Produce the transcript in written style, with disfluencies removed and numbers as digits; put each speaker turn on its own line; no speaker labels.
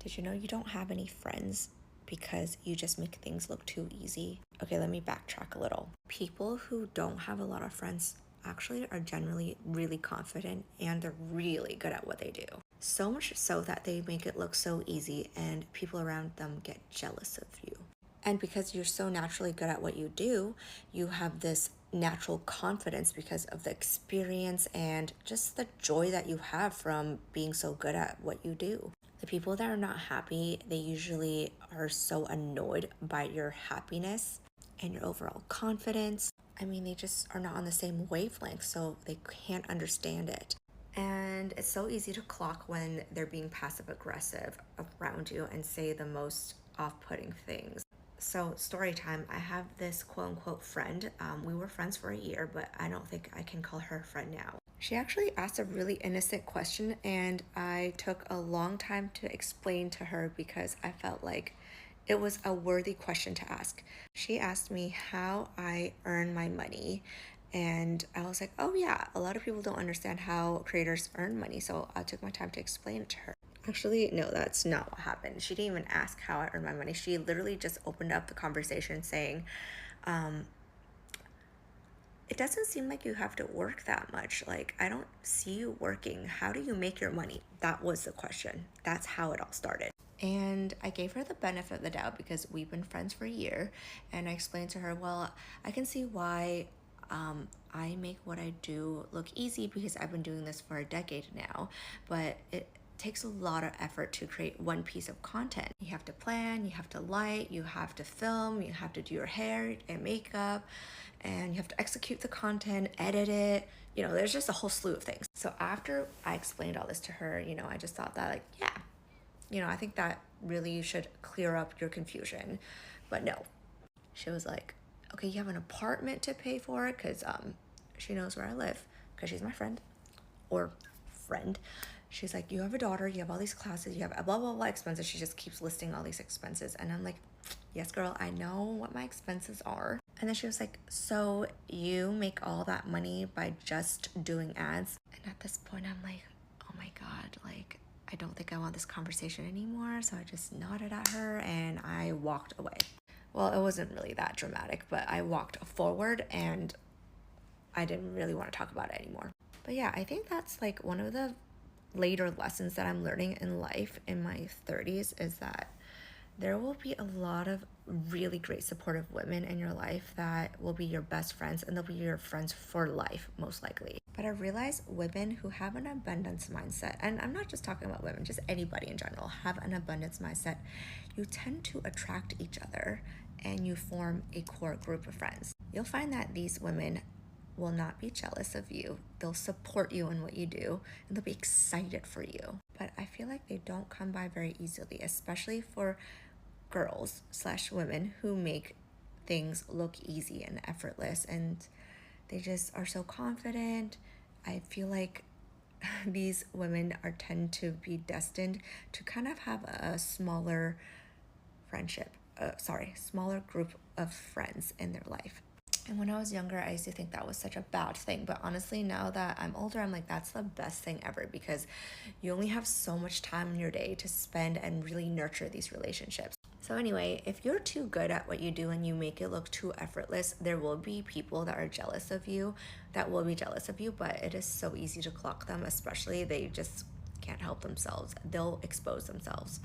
Did you know you don't have any friends because you just make things look too easy? Okay, let me backtrack a little. People who don't have a lot of friends actually are generally really confident and they're really good at what they do. So much so that they make it look so easy and people around them get jealous of you. And because you're so naturally good at what you do, you have this natural confidence because of the experience and just the joy that you have from being so good at what you do. The people that are not happy, they usually are so annoyed by your happiness and your overall confidence. I mean, they just are not on the same wavelength, so they can't understand it. And it's so easy to clock when they're being passive aggressive around you and say the most off putting things. So, story time, I have this quote unquote friend. We were friends for a year, but I don't think I can call her a friend now. She actually asked a really innocent question, and I took a long time to explain to her because I felt like it was a worthy question to ask. She asked me how I earn my money, and I was like, oh, yeah, a lot of people don't understand how creators earn money, so I took my time to explain it to her. Actually, no, that's not what happened. She didn't even ask how I earn my money. She literally just opened up the conversation saying, it doesn't seem like you have to work that much. Like, I don't see you working. How do you make your money? That was the question. That's how it all started. And I gave her the benefit of the doubt because we've been friends for a year. And I explained to her, well, I can see why I make what I do look easy because I've been doing this for a decade now. But it takes a lot of effort to create one piece of content. You have to plan, you have to light, you have to film, you have to do your hair and makeup, and you have to execute the content, edit it. There's just a whole slew of things. So after I explained all this to her, I just thought that, like, yeah, I think that really should clear up your confusion. But no, she was like, okay, you have an apartment to pay for it because she knows where I live because she's my friend or friend. She's like, you have a daughter, you have all these classes, you have blah, blah, blah expenses. She just keeps listing all these expenses. And I'm like, yes, girl, I know what my expenses are. And then she was like, so you make all that money by just doing ads? And at this point, I'm like, oh my God, like, I don't think I want this conversation anymore. So I just nodded at her and I walked away. Well, it wasn't really that dramatic, but I walked forward and I didn't really want to talk about it anymore. But yeah, I think that's like one of the later lessons that I'm learning in life in my 30s is that there will be a lot of really great supportive women in your life that will be your best friends and they'll be your friends for life, most likely. But I realize women who have an abundance mindset, and I'm not just talking about women, just anybody in general, have an abundance mindset, you tend to attract each other and you form a core group of friends. You'll find that these women will not be jealous of you. They'll support you in what you do and they'll be excited for you. But I feel like they don't come by very easily, especially for girls/women who make things look easy and effortless and they just are so confident. I feel like these women tend to be destined to kind of have a smaller smaller group of friends in their life. And when I was younger, I used to think that was such a bad thing. But honestly, now that I'm older, I'm like, that's the best thing ever because you only have so much time in your day to spend and really nurture these relationships. So anyway, if you're too good at what you do and you make it look too effortless, there will be people that are jealous of you, that will be jealous of you, but it is so easy to clock them, especially they just can't help themselves. They'll expose themselves.